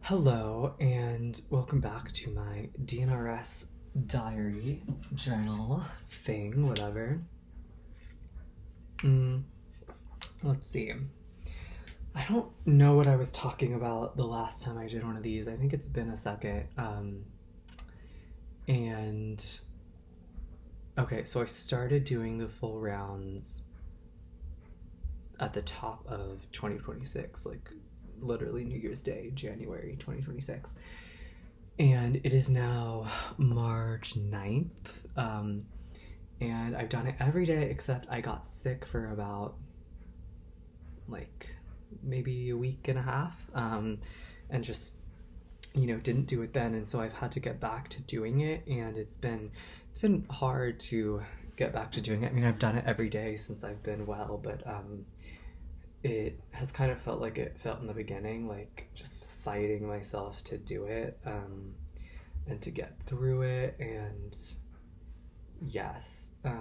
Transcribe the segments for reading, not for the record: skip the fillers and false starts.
Hello, and welcome back to my DNRS Diary journal thing, whatever. Mm, let's see. I don't know what I was talking about the last time I did one of these. I think it's been a second. And okay, so I started doing the full rounds at the top of 2026, like literally New Year's Day, January 2026. And it is now March 9th. And I've done it every day except I got sick for about like maybe a week and a half, and just didn't do it then, and so I've had to get back to doing it, and it's been hard to get back to doing it. I mean, I've done it every day since I've been well, but it has kind of felt like it felt in the beginning, like just fighting myself to do it, and to get through it. And yes, I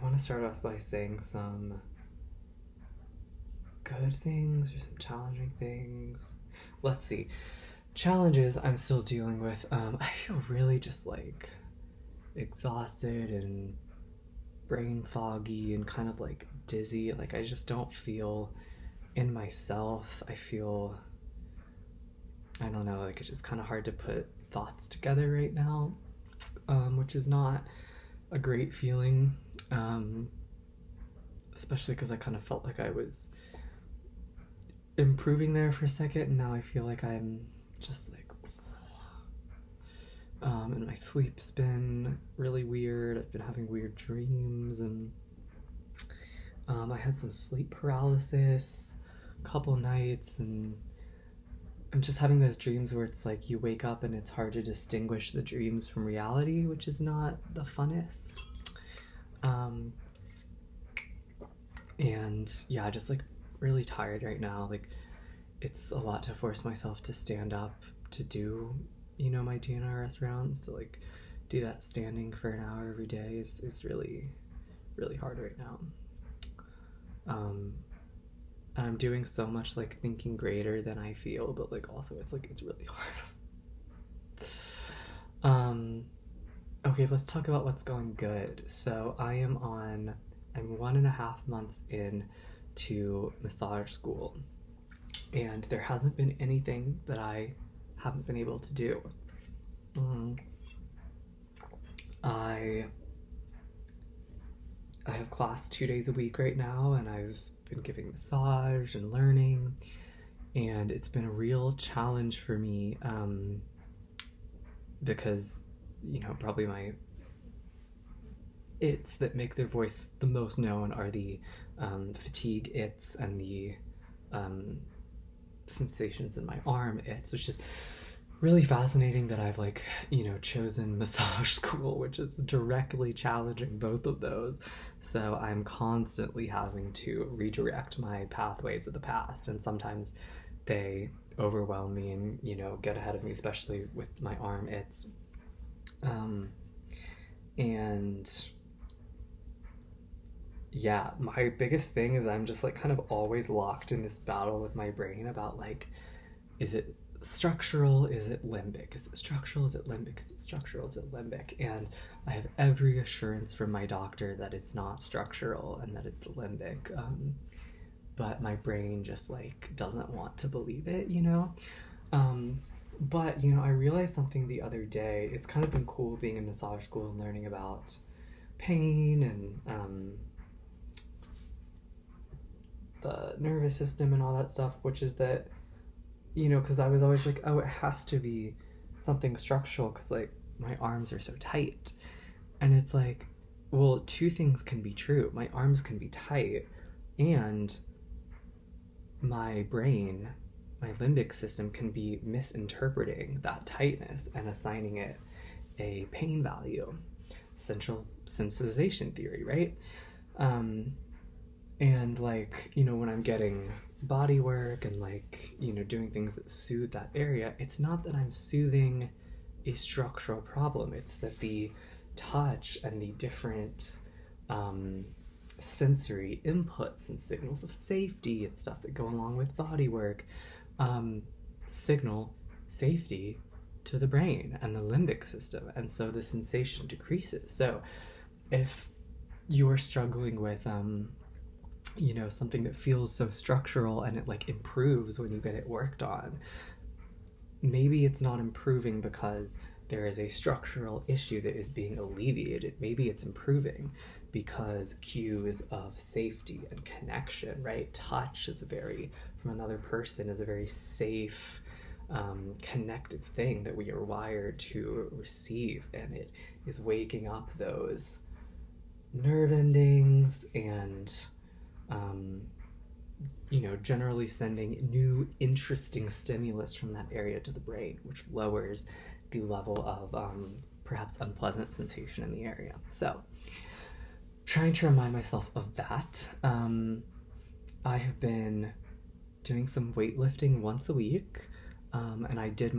want to start off by saying some good things or some challenging things. Let's see. Challenges I'm still dealing with. I feel really just like exhausted and brain foggy and kind of like dizzy. Like I just don't feel in myself. I don't know, like it's just kind of hard to put thoughts together right now, which is not a great feeling, especially because I kind of felt like I was improving there for a second, and now I feel like I'm just like, and my sleep's been really weird. I've been having weird dreams, and I had some sleep paralysis a couple nights, and I'm just having those dreams where it's like you wake up and it's hard to distinguish the dreams from reality, which is not the funnest. And yeah, just like really tired right now. Like it's a lot to force myself to stand up to do, my DNRS rounds, to like do that standing for an hour every day is really, really hard right now. And I'm doing so much like thinking greater than I feel, but like also it's like it's really hard. Okay, let's talk about what's going good. So I'm 1.5 months in to massage school, and there hasn't been anything that I haven't been able to do. I have class 2 days a week right now, and I've been giving massage and learning, and it's been a real challenge for me, because probably my its that make their voice the most known are the fatigue its and the sensations in my arm its, which is really fascinating that I've chosen massage school, which is directly challenging both of those. So I'm constantly having to redirect my pathways of the past, and sometimes they overwhelm me and get ahead of me, especially with my arm its. And yeah, my biggest thing is I'm just like kind of always locked in this battle with my brain about like, is it structural? Is it limbic? Is it structural? Is it limbic? Is it structural? Is it limbic? And I have every assurance from my doctor that it's not structural and that it's limbic. But my brain just like doesn't want to believe it, But I realized something the other day. It's kind of been cool being in massage school and learning about pain and the nervous system and all that stuff, which is that because I was always like, oh, it has to be something structural because like my arms are so tight. And it's like, well, two things can be true. My arms can be tight, and my brain, my limbic system, can be misinterpreting that tightness and assigning it a pain value. Central sensitization theory, right? And like, when I'm getting body work and like, doing things that soothe that area, it's not that I'm soothing a structural problem. It's that the touch and the different sensory inputs and signals of safety and stuff that go along with body work signal safety to the brain and the limbic system, and so the sensation decreases. So if you're struggling with something that feels so structural and it like improves when you get it worked on, maybe it's not improving because there is a structural issue that is being alleviated. Maybe it's improving because cues of safety and connection, right? Touch is from another person is a very safe, connective thing that we are wired to receive, and it is waking up those nerve endings and generally sending new interesting stimulus from that area to the brain, which lowers the level of perhaps unpleasant sensation in the area. So trying to remind myself of that. I have been doing some weightlifting once a week, and I did the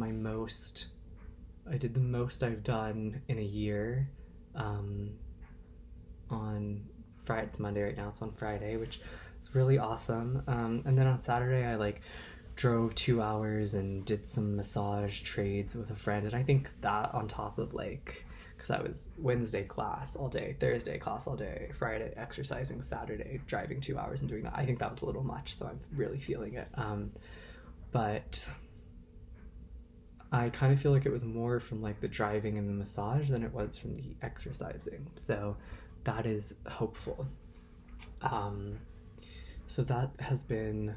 most I've done in a year on Friday. It's Monday right now, so on Friday, which is really awesome. And then on Saturday I drove 2 hours and did some massage trades with a friend, and I think that on top of because I was Wednesday class all day, Thursday class all day, Friday exercising, Saturday driving 2 hours and doing that, I think that was a little much, so I'm really feeling it. But I kind of feel like it was more from the driving and the massage than it was from the exercising, so that is hopeful. So that has been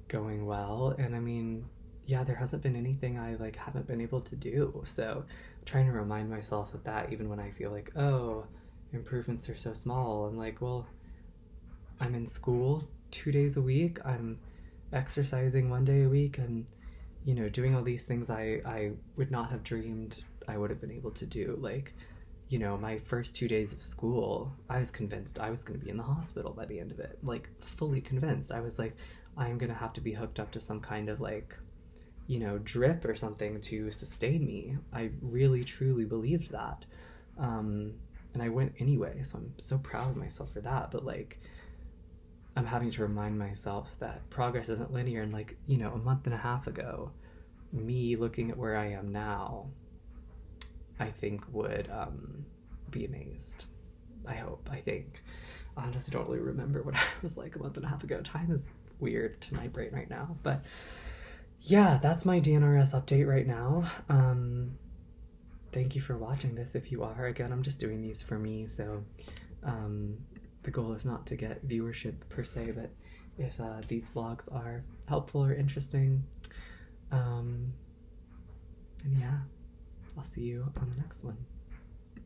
going well, and I mean, yeah, there hasn't been anything I haven't been able to do, so I'm trying to remind myself of that even when I feel oh, improvements are so small. I'm well, I'm in school 2 days a week, I'm exercising 1 day a week, and doing all these things I would not have dreamed I would have been able to do. My first 2 days of school, I was convinced I was going to be in the hospital by the end of it, fully convinced. I was I'm going to have to be hooked up to some kind of drip or something to sustain me. I really truly believed that. And I went anyway, so I'm so proud of myself for that. But I'm having to remind myself that progress isn't linear, and a month and a half ago, me looking at where I am now, I think would be amazed. I think. I honestly don't really remember what I was a month and a half ago. Time is weird to my brain right now. But yeah, that's my DNRS update right now. Thank you for watching this if you are. Again, I'm just doing these for me, so the goal is not to get viewership per se, but if these vlogs are helpful or interesting, and yeah, I'll see you on the next one.